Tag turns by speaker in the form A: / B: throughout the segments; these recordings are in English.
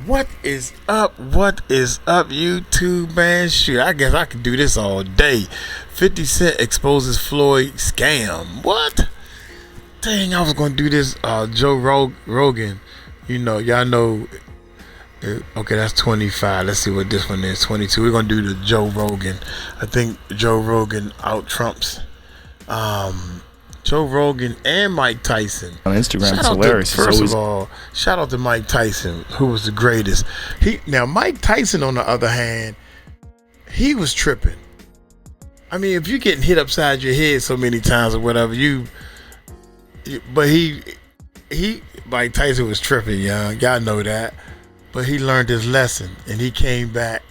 A: What is up? What is up, YouTube, man? Shoot, I guess I could do this all day. 50 Cent exposes Floyd scam. What? Dang, I was gonna do this. Rogan. You know, y'all know. Okay, that's 25. Let's see what this one is. 22. We're gonna do the Joe Rogan. I think Joe Rogan out trumps Joe Rogan and Mike Tyson.
B: On Instagram, it's hilarious.
A: First of all, shout out to Mike Tyson, who was the greatest. Now Mike Tyson, on the other hand, he was tripping. I mean, if you're getting hit upside your head so many times or whatever, but Mike Tyson was tripping, y'all know that. But he learned his lesson and he came back,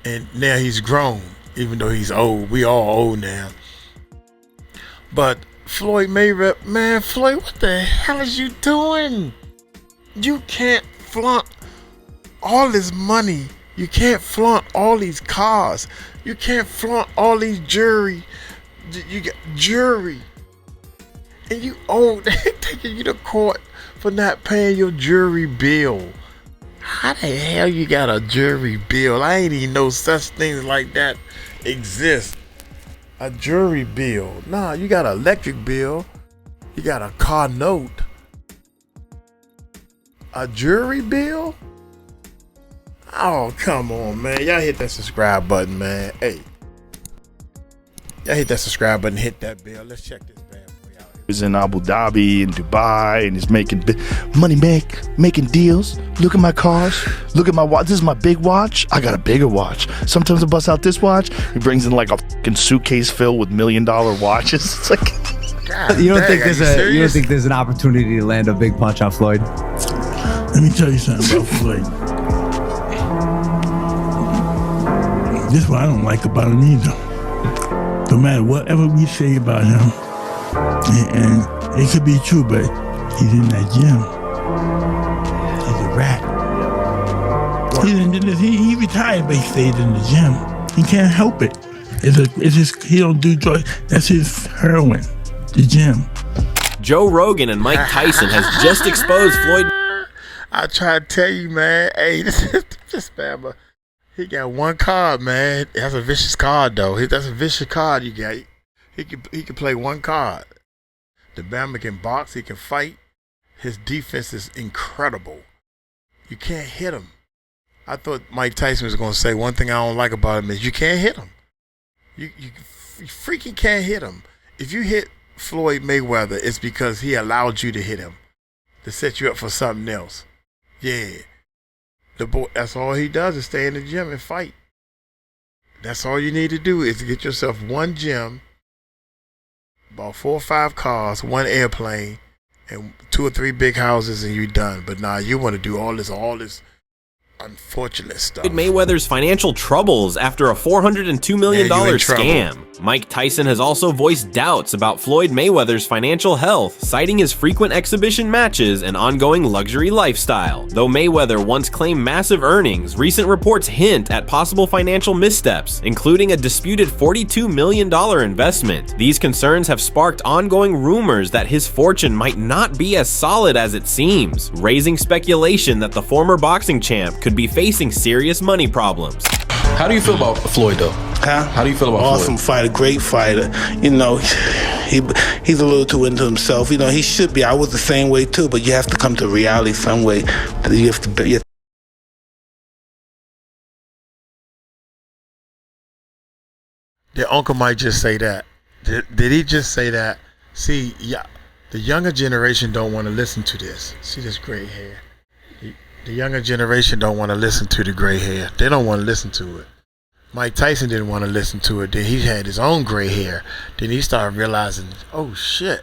A: and now he's grown, even though he's old. We all old now. But Floyd Mayweather, man, Floyd, what the hell is you doing? You can't flaunt all this money. You can't flaunt all these cars. You can't flaunt all these jewelry. You got jewelry. And you owe, they taking you to court for not paying your jewelry bill. How the hell you got a jewelry bill? I ain't even know such things like that exist. A jury bill. Nah, you got an electric bill. You got a car note. A jury bill? Oh, come on, man. Y'all hit that subscribe button, man. Hey. Y'all hit that subscribe button, hit that bell. Let's check this bad boy out here.
B: He's in Abu Dhabi and Dubai, and he's making money, making deals. Look at my cars. Look at my watch. This is my big watch. I got a bigger watch. Sometimes I bust out this watch. He brings in like a fucking suitcase filled with $1 million watches. It's like,
A: God,
C: you don't
A: dang,
C: you don't think there's an opportunity to land a big punch on Floyd?
D: Let me tell you something about Floyd. This is what I don't like about him either. No matter whatever we say about him, and it could be true, but he's in that gym. He's a rat. He retired, but he stayed in the gym. He can't help it. He don't do drugs. That's his heroin, the gym.
E: Joe Rogan and Mike Tyson has just exposed Floyd.
A: I try to tell you, man. Hey, this spammer. He got one card, man. That's a vicious card, though. That's a vicious card you got. He can play one card. The Bama can box. He can fight. His defense is incredible. You can't hit him. I thought Mike Tyson was going to say one thing I don't like about him is you can't hit him. You freaking can't hit him. If you hit Floyd Mayweather, it's because he allowed you to hit him to set you up for something else. Yeah. The boy, that's all he does is stay in the gym and fight. That's all you need to do is to get yourself one gym, about 4 or 5 cars, one airplane, and 2 or 3 big houses, and you're done. But nah, you want to do all this unfortunate stuff.
E: Mayweather's financial troubles after a $402 million scam. Mike Tyson has also voiced doubts about Floyd Mayweather's financial health, citing his frequent exhibition matches and ongoing luxury lifestyle. Though Mayweather once claimed massive earnings, recent reports hint at possible financial missteps, including a disputed $42 million investment. These concerns have sparked ongoing rumors that his fortune might not be as solid as it seems, raising speculation that the former boxing champ could be facing serious money problems.
F: How do you feel about Floyd, though?
D: Huh?
F: How do you feel about
D: Awesome
F: Floyd?
D: fighter, great fighter. You know, he's a little too into himself. You know, he should be. I was the same way too, but you have to come to reality some way. You have to.
A: Your uncle might just say that. Did he just say that? See, yeah, the younger generation don't want to listen to this. See this gray hair. The younger generation don't want to listen to the gray hair. They don't want to listen to it. Mike Tyson didn't want to listen to it. Then he had his own gray hair. Then he started realizing, oh shit,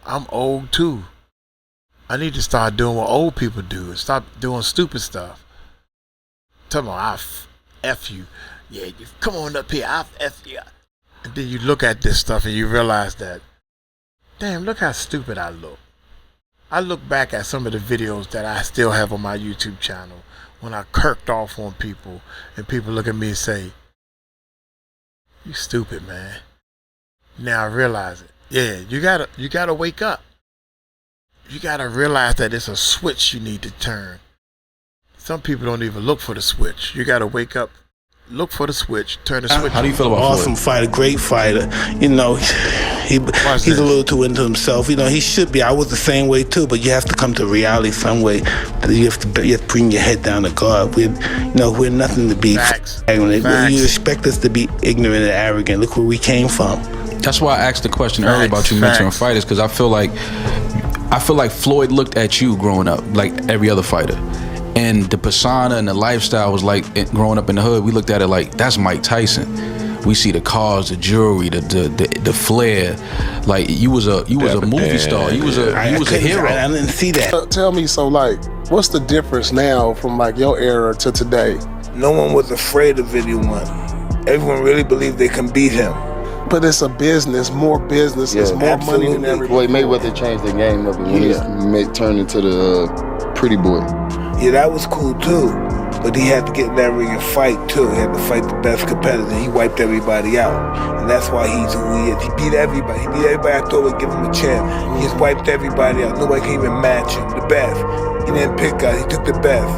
A: I'm old too. I need to start doing what old people do and stop doing stupid stuff. Tell me, I'll F you. Yeah, you come on up here, I'll F you. And then you look at this stuff and you realize that, damn, look how stupid I look. I look back at some of the videos that I still have on my YouTube channel when I kirked off on people and people look at me and say, you stupid, man. Now I realize it. Yeah, you gotta wake up. You gotta realize that it's a switch you need to turn. Some people don't even look for the switch. You got to wake up, look for the switch, turn the switch.
F: How do you feel about
D: Awesome fighter, great fighter. You know, he's a little too into himself. You know, he should be. I was the same way too, but you have to come to reality some way. You have to bring your head down to God. We're nothing to be arrogant. You expect us to be ignorant and arrogant. Look where we came from.
F: That's why I asked the question earlier about you mentoring fighters, because I feel like Floyd looked at you growing up like every other fighter. And the persona and the lifestyle was like, growing up in the hood, we looked at it like, that's Mike Tyson. We see the cars, the jewelry, the flair. Like you was a movie star. You was a hero.
D: I didn't see that.
G: Tell me, so like, what's the difference now from like your era to today?
D: No one was afraid of anyone. Everyone really believed they can beat him.
G: But it's a business, more business, it's more money than everybody.
H: Floyd Mayweather changed the game up when he turned into the pretty boy.
D: Yeah, that was cool too. But he had to get in that ring and fight too. He had to fight the best competitor. He wiped everybody out. And that's why he's who he is. He beat everybody. He beat everybody I thought would give him a chance. He just wiped everybody out. Nobody can even match him. The best. He didn't pick guys. He took the best.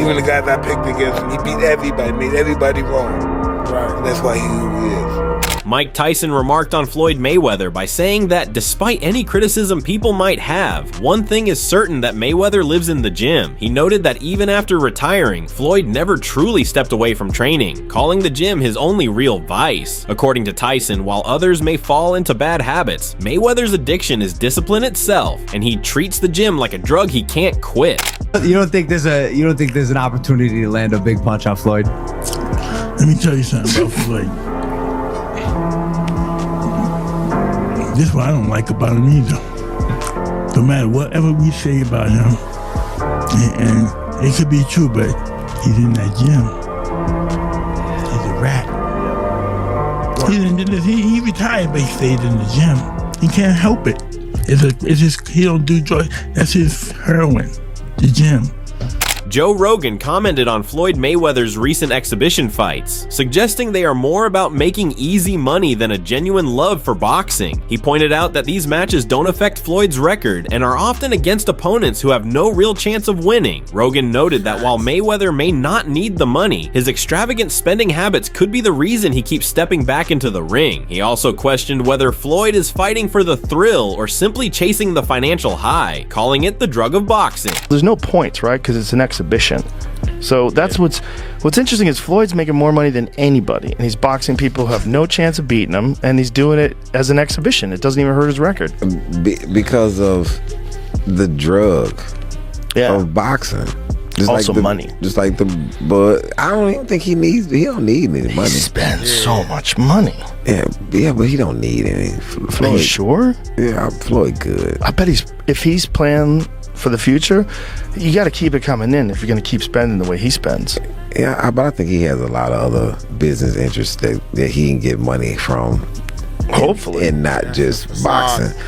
D: Even the guys I picked against him, he beat everybody, made everybody wrong. Right. And that's why he's who he is.
E: Mike Tyson remarked on Floyd Mayweather by saying that despite any criticism people might have, one thing is certain, that Mayweather lives in the gym. He noted that even after retiring, Floyd never truly stepped away from training, calling the gym his only real vice. According to Tyson, while others may fall into bad habits, Mayweather's addiction is discipline itself, and he treats the gym like a drug he can't quit.
C: You don't think there's an opportunity to land a big punch on Floyd?
D: Let me tell you something about Floyd. This is what I don't like about him either. No matter whatever we say about him, and it could be true, but he's in that gym. He's a rat. He retired, but he stayed in the gym. He can't help it. It's just he don't do drugs. That's his heroin, the gym.
E: Joe Rogan commented on Floyd Mayweather's recent exhibition fights, suggesting they are more about making easy money than a genuine love for boxing. He pointed out that these matches don't affect Floyd's record and are often against opponents who have no real chance of winning. Rogan noted that while Mayweather may not need the money, his extravagant spending habits could be the reason he keeps stepping back into the ring. He also questioned whether Floyd is fighting for the thrill or simply chasing the financial high, calling it the drug of boxing.
B: There's no points, right? Because it's an exhibition. So that's what's interesting is Floyd's making more money than anybody, and he's boxing people who have no chance of beating him, and he's doing it as an exhibition. It doesn't even hurt his record.
H: Because of the drug of boxing. Just
B: also
H: like
B: money.
H: Just like but I don't even think he don't need any money.
B: He spends so much money.
H: Yeah, but he don't need any.
B: Are you sure?
H: Yeah, Floyd good.
B: I bet if he's playing for the future, you got to keep it coming in if you're going to keep spending the way he spends.
H: Yeah, but I think he has a lot of other business interests that he can get money from.
B: Hopefully.
H: And not just boxing.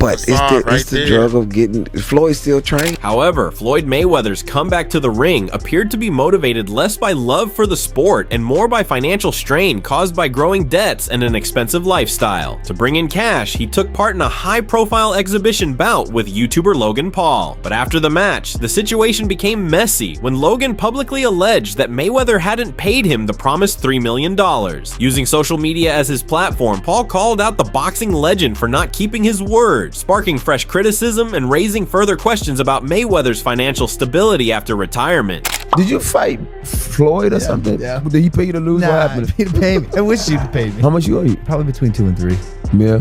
H: But it's the drug of getting Floyd still trained.
E: However, Floyd Mayweather's comeback to the ring appeared to be motivated less by love for the sport and more by financial strain caused by growing debts and an expensive lifestyle. To bring in cash, he took part in a high-profile exhibition bout with YouTuber Logan Paul. But after the match, the situation became messy when Logan publicly alleged that Mayweather hadn't paid him the promised $3 million. Using social media as his platform, Paul called out the boxing legend for not keeping his word, sparking fresh criticism and raising further questions about Mayweather's financial stability after retirement.
I: Did you fight Floyd or something?
C: Yeah.
I: Did he pay you to lose?
C: Nah,
I: What happened?
C: he didn't pay me. I wish you'd pay me.
I: How much you owe you?
C: Probably between 2 and 3.
I: Yeah.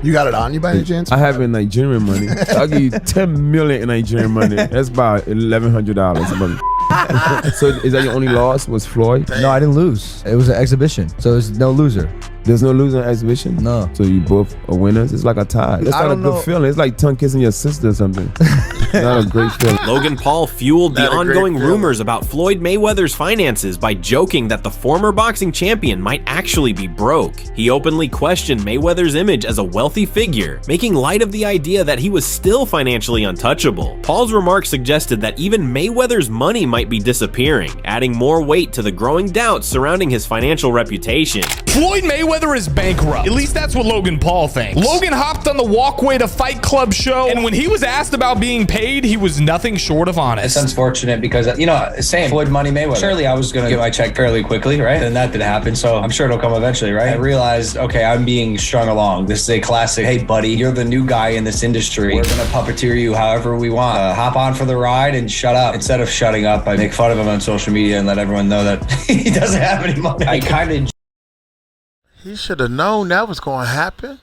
J: You got it on you by any chance?
I: I have it in Nigerian money. I'll give you 10 million in Nigerian money. That's about $1,100. So is that your only loss was Floyd?
C: No, I didn't lose. It was an exhibition, so there's no loser.
I: There's no loser in exhibition?
C: No.
I: So you both are winners? It's like a tie. That's not a good feeling. It's like tongue kissing your sister or something. Not a great feeling.
E: Logan Paul fueled the ongoing rumors about Floyd Mayweather's finances by joking that the former boxing champion might actually be broke. He openly questioned Mayweather's image as a wealthy figure, making light of the idea that he was still financially untouchable. Paul's remarks suggested that even Mayweather's money might be disappearing, adding more weight to the growing doubts surrounding his financial reputation.
K: Floyd Mayweather is bankrupt. At least that's what Logan Paul thinks. Logan hopped on the Walkway to Fight Club show, and when he was asked about being paid paid, he was nothing short of honest.
L: It's unfortunate because, same Floyd Money Mayweather. Surely I was going to get my check fairly quickly, right? And that did happen, so I'm sure it'll come eventually, right? I realized, okay, I'm being strung along. This is a classic, hey, buddy, you're the new guy in this industry. We're going to puppeteer you however we want. Hop on for the ride and shut up. Instead of shutting up, I make fun of him on social media and let everyone know that he doesn't have any money. I kind of...
A: He should have known that was going to happen.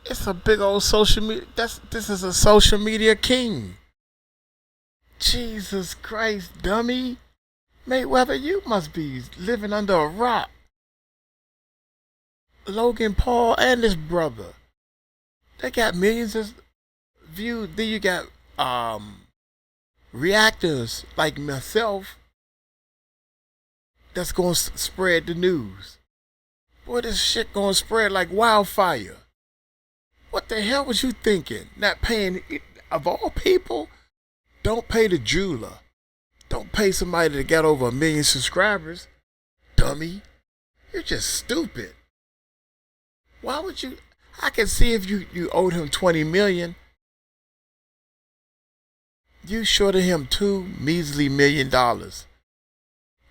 A: It's a big old social media. This is a social media king. Jesus Christ, dummy. Mayweather, you must be living under a rock. Logan Paul and his brother. They got millions of views. Then you got reactors like myself that's going to spread the news. Boy, this shit going to spread like wildfire. What the hell was you thinking? Not paying, of all people, don't pay the jeweler. Don't pay somebody that got over 1 million subscribers. Dummy. You're just stupid. Why would you? I can see if you owed him $20 million. You shorted him $2 measly million.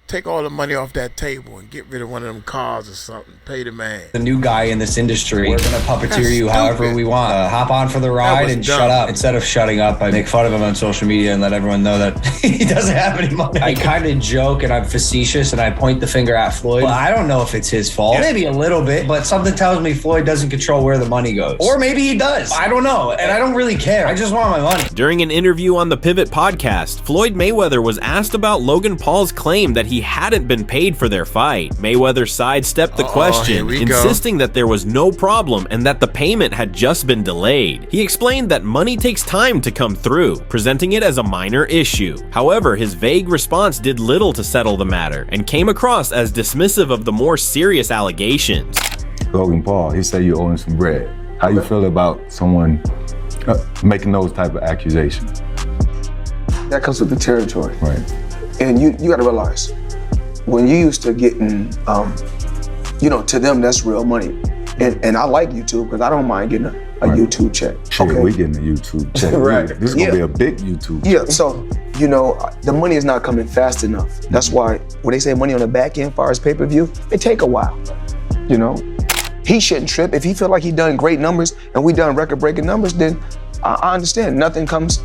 A: Take all the money off that table and get rid of one of them cars or something. Pay the man.
L: The new guy in this industry. We're going to puppeteer you however we want. Hop on for the ride and shut up. Instead of shutting up, I make fun of him on social media and let everyone know that he doesn't have any money. I kind of joke and I'm facetious and I point the finger at Floyd. Well, I don't know if it's his fault. Maybe a little bit, but something tells me Floyd doesn't control where the money goes. Or maybe he does. I don't know. And I don't really care. I just want my money.
E: During an interview on the Pivot podcast, Floyd Mayweather was asked about Logan Paul's claim that he hadn't been paid for their fight. Mayweather sidestepped the question, insisting that there was no problem and that the payment had just been delayed. He explained that money takes time to come through, presenting it as a minor issue. However, his vague response did little to settle the matter and came across as dismissive of the more serious allegations.
M: Logan Paul, he said you owe him some bread. How you feel about someone making those type of accusations?
N: That comes with the territory.
M: Right.
N: And you got to realize, when you used to getting, to them, that's real money. And I like YouTube because I don't mind getting a YouTube check.
M: Shit, we getting a YouTube check.
N: Right.
M: This is going to be a big YouTube check.
N: Yeah, so, the money is not coming fast enough. That's why when they say money on the back end, as far as pay-per-view, it take a while, He shouldn't trip. If he feel like he done great numbers and we done record-breaking numbers, then I understand. Nothing comes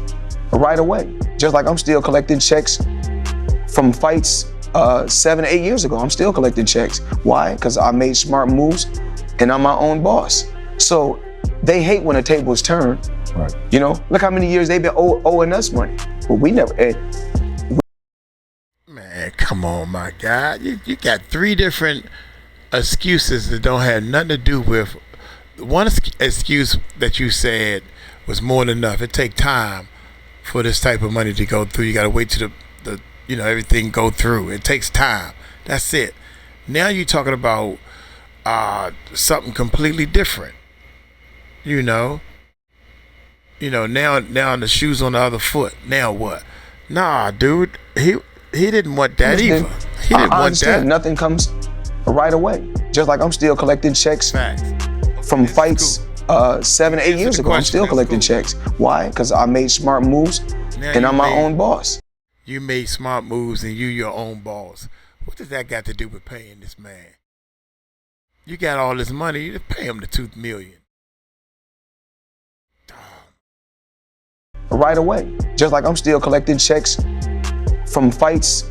N: right away. Just like I'm still collecting checks from fights 7 or 8 years ago. I'm still collecting checks. Why? Because I made smart moves and I'm my own boss. So they hate when the tables turn.
M: Right.
N: Look how many years they've been owing us money. But we never.
A: Man, come on, my guy. You got 3 different excuses that don't have nothing to do with. One excuse that you said was more than enough. It take time for this type of money to go through. You got to wait till the everything go through. It takes time. That's it. Now you're talking about something completely different. Now the shoe's on the other foot. Now what? Nah, dude. He didn't want that either. He didn't want that.
N: Nothing comes right away. Just like I'm still collecting checks from fights 7 or 8 years ago. I'm still collecting checks. Why? Because I made smart moves and I'm my own boss.
A: You made smart moves and you your own boss. What does that got to do with paying this man? You got all this money, you pay him the $2 million.
N: Right away. Just like I'm still collecting checks from fights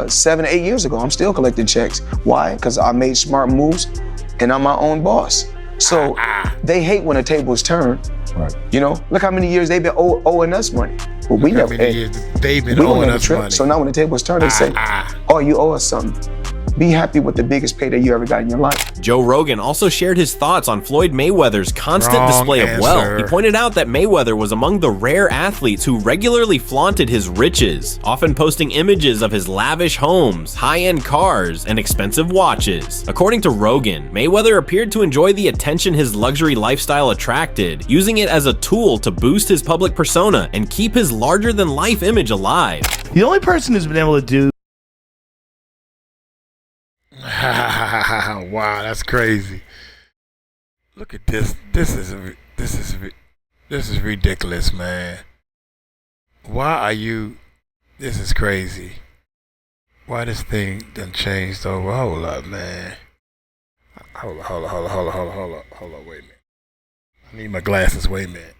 N: 7 or 8 years ago. I'm still collecting checks. Why? Because I made smart moves and I'm my own boss. So they hate when the tables turn.
M: Right.
N: Look how many years they've been owing us money. But we never.
A: They've been owing us money.
N: So now when the tables turn, they say, "Oh, you owe us something." Be happy with the biggest payday you ever got in your life.
E: Joe Rogan also shared his thoughts on Floyd Mayweather's constant display of wealth. He pointed out that Mayweather was among the rare athletes who regularly flaunted his riches, often posting images of his lavish homes, high-end cars, and expensive watches. According to Rogan, Mayweather appeared to enjoy the attention his luxury lifestyle attracted, using it as a tool to boost his public persona and keep his larger-than-life image alive.
B: The only person who's been able to do
A: wow, that's crazy. Look at this. This is ridiculous, man. Why are you? This is crazy. Why this thing done changed over? Hold up, man. Hold up, wait a minute. I need my glasses, wait a minute.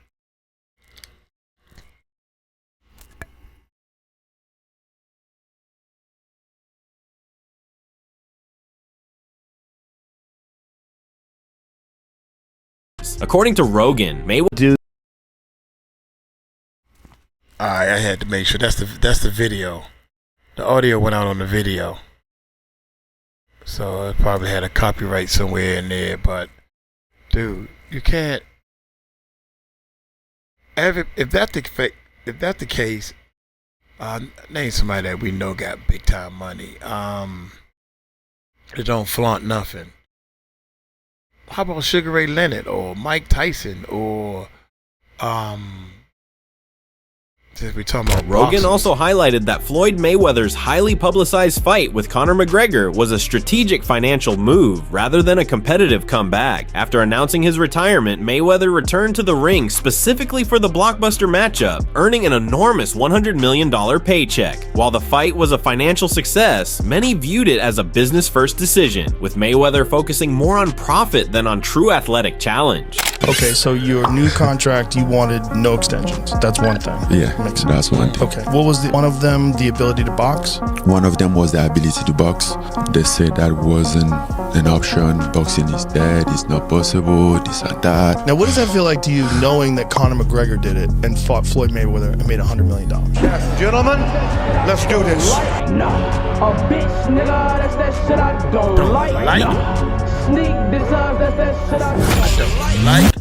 E: According to Rogan, Mayweather.
A: Alright, I had to make sure that's the video. The audio went out on the video. So it probably had a copyright somewhere in there, but dude, you can't. If that's the case, name somebody that we know got big time money. They don't flaunt nothing. How about Sugar Ray Leonard or Mike Tyson or since we talking about
E: Rogan
A: boxers.
E: also highlighted that Floyd Mayweather's highly publicized fight with Conor McGregor was a strategic financial move rather than a competitive comeback. After announcing his retirement, Mayweather returned to the ring specifically for the blockbuster matchup, earning an enormous $100 million paycheck. While the fight was a financial success, many viewed it as a business-first decision, with Mayweather focusing more on profit than on true athletic challenge.
B: Okay, so your new contract, you wanted no extensions. That's one thing.
O: Yeah, that's one thing.
B: Okay, what was one of them? The ability to box?
O: One of them was the ability to box. They said that wasn't an option. Boxing is dead. It's not possible. This and that.
B: Now, what does that feel like to you, knowing that Conor McGregor did it and fought Floyd Mayweather and made $100 million?
P: Yes, gentlemen, let's do this.
Q: No, a bitch, nigga, that's that shit I don't like. No. Sneak deserves, that's that shit I don't like.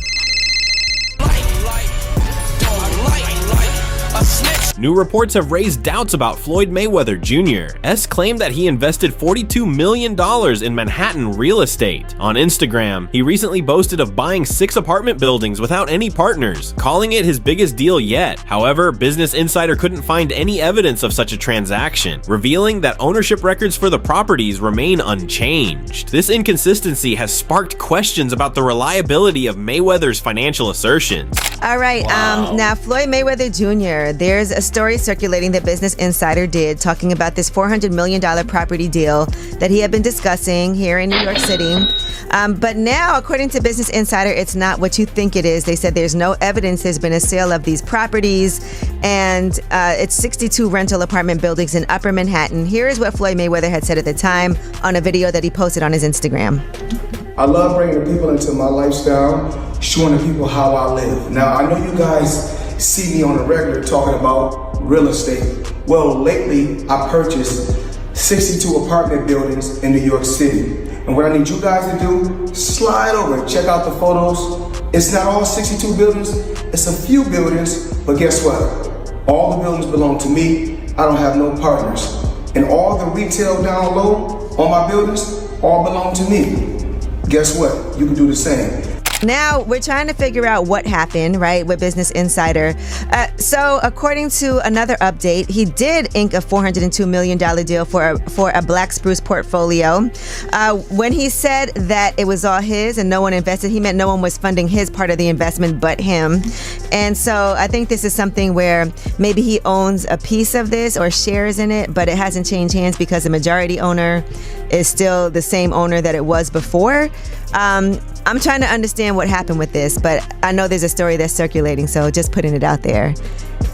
E: New reports have raised doubts about Floyd Mayweather Jr. S claimed that he invested $42 million in Manhattan real estate. On Instagram, he recently boasted of buying 6 apartment buildings without any partners, calling it his biggest deal yet. However, Business Insider couldn't find any evidence of such a transaction, revealing that ownership records for the properties remain unchanged. This inconsistency has sparked questions about the reliability of Mayweather's financial assertions.
R: All right, now Floyd Mayweather Jr., there's a story circulating that Business Insider did talking about this $400 million property deal that he had been discussing here in New York City. But now, according to Business Insider, it's not what you think it is. They said there's no evidence there's been a sale of these properties, and it's 62 rental apartment buildings in Upper Manhattan. Here is what Floyd Mayweather had said at the time on a video that he posted on his Instagram.
S: I love bringing the people into my lifestyle, showing the people how I live. Now, I know you guys see me on a regular talking about real estate. Well, lately, I purchased 62 apartment buildings in New York City. And what I need you guys to do, slide over and check out the photos. It's not all 62 buildings, it's a few buildings, but guess what? All the buildings belong to me. I don't have no partners. And all the retail down low on my buildings all belong to me. Guess what? You can do the same.
R: Now, we're trying to figure out what happened, right, with Business Insider. So, according to another update, he did ink a $402 million deal for a Black Spruce portfolio. When he said that it was all his and no one invested, he meant no one was funding his part of the investment but him. And so, I think this is something where maybe he owns a piece of this or shares in it, but it hasn't changed hands because the majority owner is still the same owner that it was before. I'm trying to understand what happened with this, but I know there's a story that's circulating, so just putting it out there.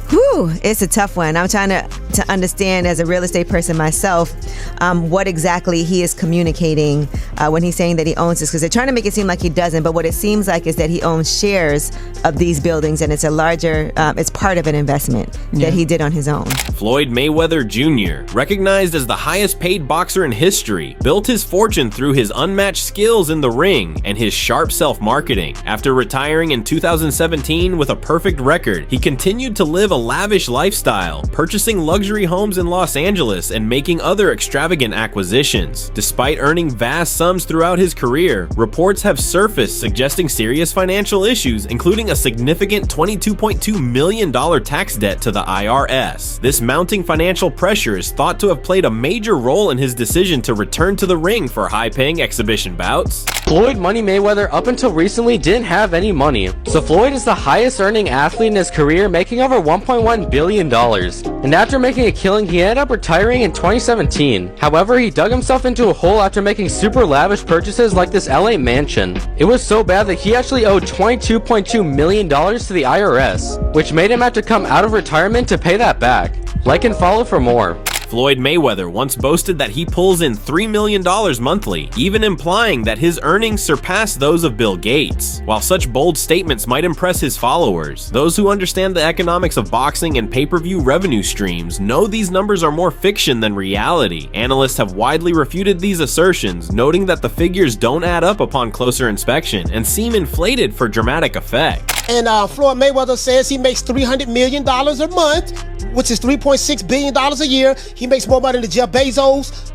R: Whew, it's a tough one. I'm trying to understand as a real estate person myself what exactly he is communicating when he's saying that he owns this, because they're trying to make it seem like he doesn't, but what it seems like is that he owns shares of these buildings, and it's a larger, it's part of an investment that he did on his own.
E: Floyd Mayweather Jr., recognized as the highest paid boxer in history, built his fortune through his unmatched skills in the ring and his sharp self-marketing. After retiring in 2017 with a perfect record, he continued to live a lavish lifestyle, purchasing luxury homes in Los Angeles and making other extravagant acquisitions. Despite earning vast sums throughout his career, reports have surfaced suggesting serious financial issues, including a significant $22.2 million tax debt to the IRS. This mounting financial pressure is thought to have played a major role in his decision to return to the ring for high-paying exhibition bouts.
T: Floyd Money Mayweather up until recently didn't have any money. So Floyd is the highest earning athlete in his career, making over $1.1 billion. And after making a killing, he ended up retiring in 2017. However, he dug himself into a hole after making super lavish purchases like this LA mansion. It was so bad that he actually owed $22.2 million to the IRS, which made him have to come out of retirement to pay that back. Like and follow for more.
E: Floyd Mayweather once boasted that he pulls in $3 million monthly, even implying that his earnings surpass those of Bill Gates. While such bold statements might impress his followers, those who understand the economics of boxing and pay-per-view revenue streams know these numbers are more fiction than reality. Analysts have widely refuted these assertions, noting that the figures don't add up upon closer inspection and seem inflated for dramatic effect.
U: And Floyd Mayweather says he makes $300 million a month, which is $3.6 billion a year. He makes more money than Jeff Bezos,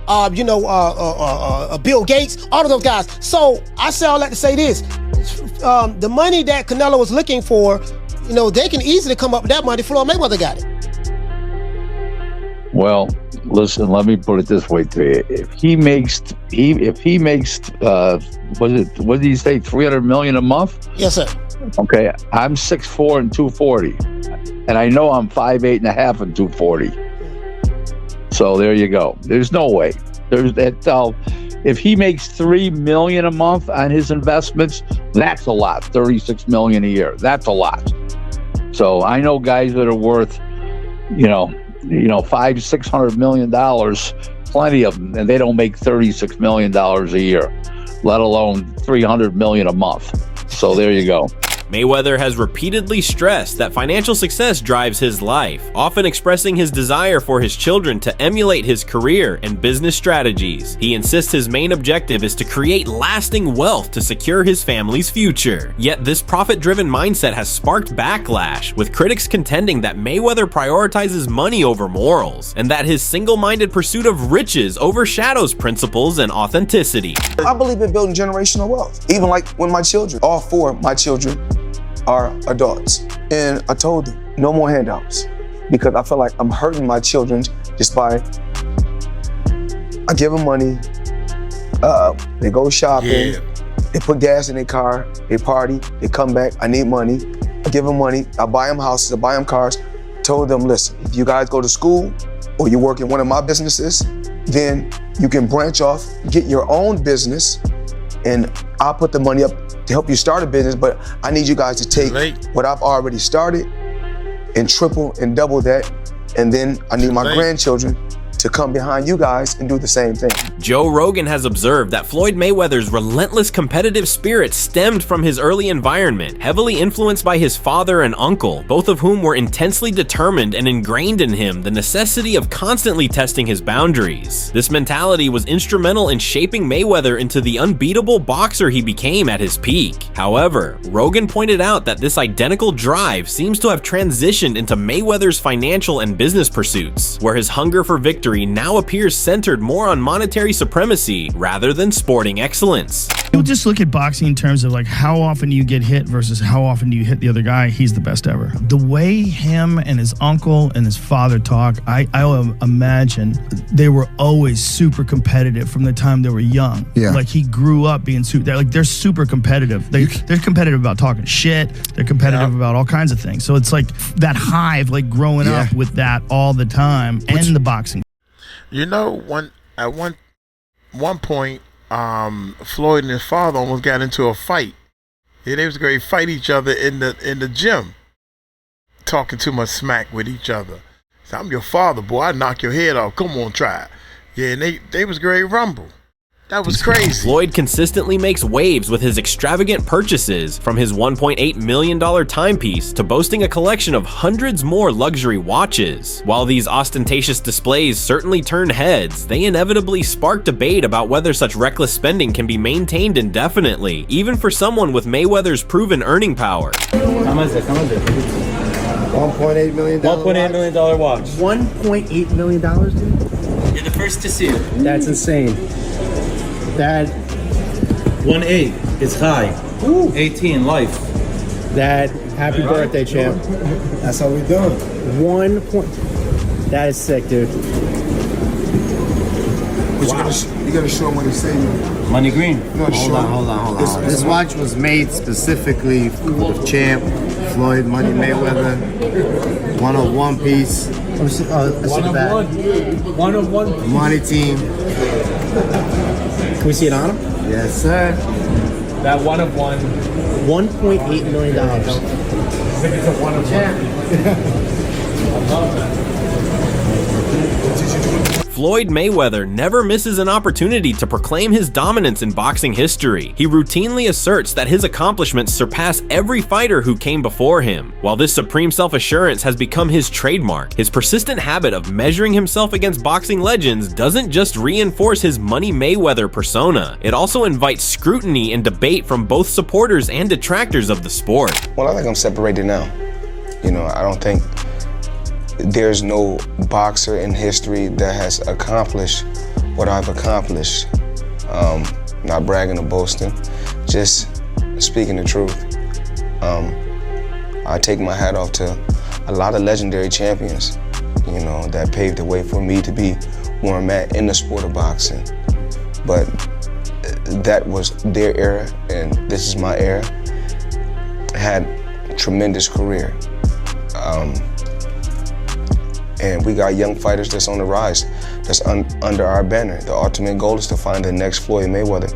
U: Bill Gates, all of those guys. So I say all that to say this. The money that Canelo was looking for, they can easily come up with that money. Floyd Mayweather got it.
V: Well, listen, let me put it this way to you. If he makes what did he say, $300 million a month?
U: Yes, sir.
V: Okay, I'm 6'4" and 240. And I know I'm 5'8.5" and 240. So there you go. There's no way. There's that. If he makes $3 million a month on his investments, that's a lot. $36 million a year. That's a lot. So I know guys that are worth, $500-600 million, plenty of them, and they don't make $36 million a year, let alone $300 million a month. So there you go.
E: Mayweather has repeatedly stressed that financial success drives his life, often expressing his desire for his children to emulate his career and business strategies. He insists his main objective is to create lasting wealth to secure his family's future. Yet this profit-driven mindset has sparked backlash, with critics contending that Mayweather prioritizes money over morals, and that his single-minded pursuit of riches overshadows principles and authenticity.
N: I believe in building generational wealth. Even like when my children, all four of my children, are adults. And I told them, no more handouts. Because I feel like I'm hurting my children just by, I give them money, they go shopping, they put gas in their car, they party, they come back, I need money, I give them money, I buy them houses, I buy them cars. Told them, listen, if you guys go to school or you work in one of my businesses, then you can branch off, get your own business, and I'll put the money up to help you start a business, but I need you guys to take what I've already started and triple and double that, and then I need my grandchildren to come behind you guys and do the same thing.
E: Joe Rogan has observed that Floyd Mayweather's relentless competitive spirit stemmed from his early environment, heavily influenced by his father and uncle, both of whom were intensely determined and ingrained in him the necessity of constantly testing his boundaries. This mentality was instrumental in shaping Mayweather into the unbeatable boxer he became at his peak. However, Rogan pointed out that this identical drive seems to have transitioned into Mayweather's financial and business pursuits, where his hunger for victory now appears centered more on monetary supremacy rather than sporting excellence.
B: You'll just look at boxing in terms of like how often do you get hit versus how often do you hit the other guy. He's the best ever. The way him and his uncle and his father talk, I imagine they were always super competitive from the time they were young.
J: Yeah.
B: Like he grew up being they're super competitive. They're competitive about talking shit. They're competitive about all kinds of things. So it's like that hive, like growing up with that all the time, and the boxing.
A: At one point, Floyd and his father almost got into a fight. Yeah, they was going to fight each other in the gym, talking too much smack with each other. So, I'm your father, boy. I knock your head off. Come on, try it. Yeah, and they was going to rumble. That was crazy.
E: Floyd consistently makes waves with his extravagant purchases, from his $1.8 million timepiece to boasting a collection of hundreds more luxury watches. While these ostentatious displays certainly turn heads, they inevitably spark debate about whether such reckless spending can be maintained indefinitely, even for someone with Mayweather's proven earning power.
J: How much is it? $1.8 million
W: $1.8 million watch.
J: $1.8 million, dude?
W: You're the first to see it.
J: That's insane. That
W: 1.8 is high. Ooh. 18 life.
J: That happy birthday, champ. That's how we doing. 1 point. That is sick, dude.
S: you gotta show him what he's saying.
W: Money green.
S: No,
W: Hold on. This watch was made specifically for the champ, Floyd Money Mayweather. 101 piece. One of one. Money team.
J: Can we see it on him?
W: Yes, sir.
J: That one of one. $1.8 million.
W: It's a one of one.
E: Floyd Mayweather never misses an opportunity to proclaim his dominance in boxing history. He routinely asserts that his accomplishments surpass every fighter who came before him. While this supreme self-assurance has become his trademark, his persistent habit of measuring himself against boxing legends doesn't just reinforce his Money Mayweather persona, it also invites scrutiny and debate from both supporters and detractors of the sport.
N: Well, I think I'm separated now. You know, I don't think there's no boxer in history that has accomplished what I've accomplished. Not bragging or boasting, just speaking the truth. I take my hat off to a lot of legendary champions, you know, that paved the way for me to be where I'm at in the sport of boxing. But that was their era, and this is my era. I had a tremendous career. And we got young fighters that's on the rise, that's under our banner. The ultimate goal is to find the next Floyd Mayweather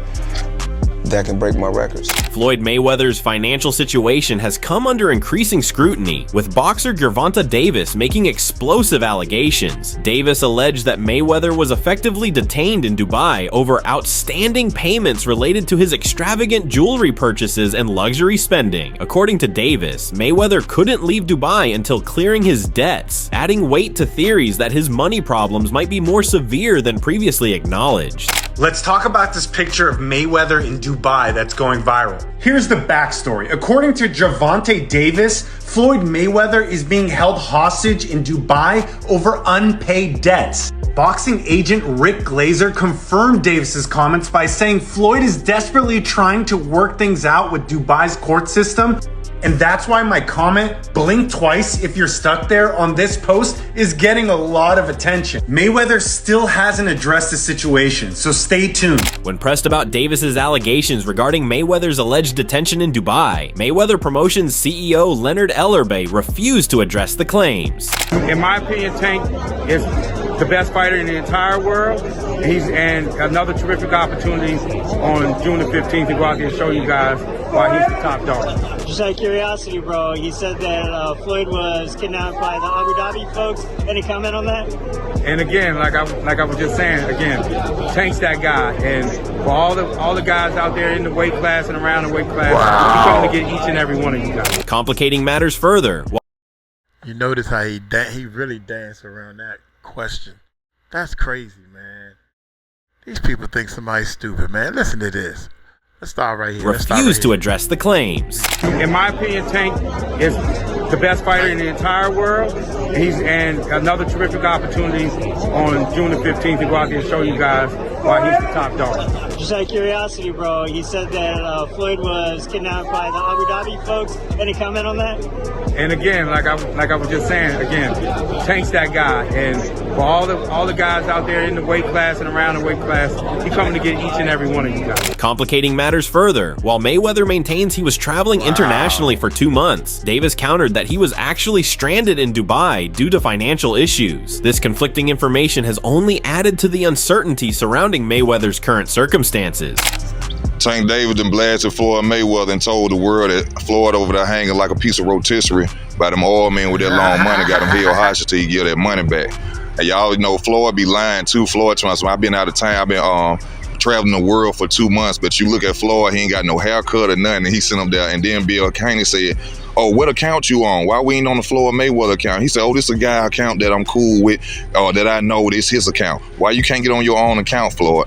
N: that can break my records.
E: Floyd Mayweather's financial situation has come under increasing scrutiny, with boxer Gervonta Davis making explosive allegations. Davis alleged that Mayweather was effectively detained in Dubai over outstanding payments related to his extravagant jewelry purchases and luxury spending. According to Davis, Mayweather couldn't leave Dubai until clearing his debts, adding weight to theories that his money problems might be more severe than previously acknowledged.
D: Let's talk about this picture of Mayweather in Dubai that's going viral. Here's the backstory. According to Gervonta Davis, Floyd Mayweather is being held hostage in Dubai over unpaid debts. Boxing agent Rick Glazer confirmed Davis's comments by saying Floyd is desperately trying to work things out with Dubai's court system. And that's why my comment, blink twice if you're stuck there, on this post is getting a lot of attention. Mayweather still hasn't addressed the situation, so stay tuned.
E: When pressed about Davis's allegations regarding Mayweather's alleged detention in Dubai, Mayweather Promotions CEO Leonard Ellerbay refused to address the claims.
F: In my opinion, Tank is the best fighter in the entire world. And another terrific opportunity on June the 15th to go out there and show you guys why he's the top dog.
G: Just out of curiosity, bro, he said that Floyd was kidnapped by the Abu Dhabi folks. Any comment on that?
F: And again, like I was just saying, again, Tank's that guy. And for all the guys out there in the weight class and around the weight class, he's going to get each and every one of you guys.
E: Complicating matters further.
A: You notice how he really danced around that question. That's crazy, man. These people think somebody's stupid, man. Listen to this. Let's start right here.
E: Refused to address the claims.
F: In my opinion, Tank is the best fighter in the entire world. And another terrific opportunity on June the 15th to go out there and show you guys why he's the top dog.
G: Just out of curiosity, bro, he said that Floyd was kidnapped by the Abu Dhabi folks. Any comment on that?
F: And again, like I was just saying, again, Tank's that guy. And for all the guys out there in the weight class and around the weight class, he's coming to get each and every one of you guys.
E: Complicating matters further. While Mayweather maintains he was traveling internationally for 2 months, Davis countered that he was actually stranded in Dubai due to financial issues. This conflicting information has only added to the uncertainty surrounding Mayweather's current circumstances.
X: Tank Davis done blasted Floyd Mayweather and told the world that Floyd over there hanging like a piece of rotisserie by them oil men with that long money, got him held hostage till he get that money back. And y'all know Floyd be lying too. Floyd trying, I've been out of town, I've been traveling the world for 2 months, but you look at Floyd, he ain't got no haircut or nothing, and he sent him there. And then Bill Caney said, oh, what account you on? Why we ain't on the Floyd Mayweather account? He said, oh, this is a guy account that I'm cool with, or that I know this his account. Why you can't get on your own account, Floyd?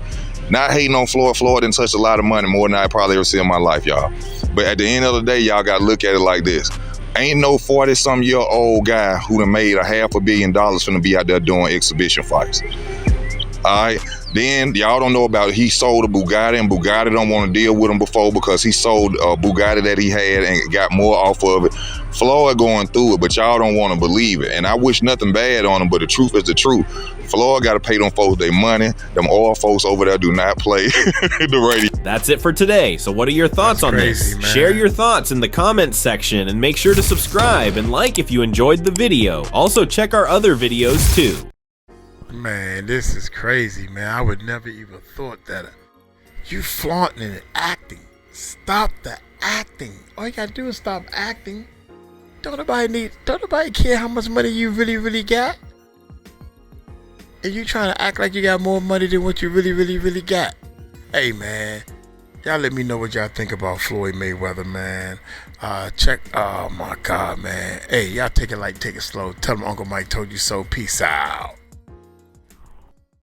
X: Not hating on Floyd. Floyd didn't touch a lot of money, more than I probably ever see in my life, y'all. But at the end of the day, y'all got to look at it like this. Ain't no 40-some-year-old guy who done made $500 million finna be out there doing exhibition fights. Alright. Then y'all don't know about it. He sold a Bugatti, and Bugatti don't want to deal with him before because he sold a Bugatti that he had and got more off of it. Floyd going through it, but y'all don't want to believe it. And I wish nothing bad on him, but the truth is the truth. Floyd got to pay them folks their money. Them oil folks over there do not play the radio.
E: That's it for today. So what are your thoughts on this?
A: man.
E: Share your thoughts in the comments section and make sure to subscribe and like if you enjoyed the video. Also check our other videos too.
A: Man, this is crazy, man. I would never even thought that. You flaunting and acting. Stop the acting. All you gotta do is stop acting. Don't nobody care how much money you really got. And you trying to act like you got more money than what you really got. Hey, man. Y'all let me know what y'all think about Floyd Mayweather, man. Oh my God, man. Hey, y'all take it slow. Tell them Uncle Mike told you so. Peace out.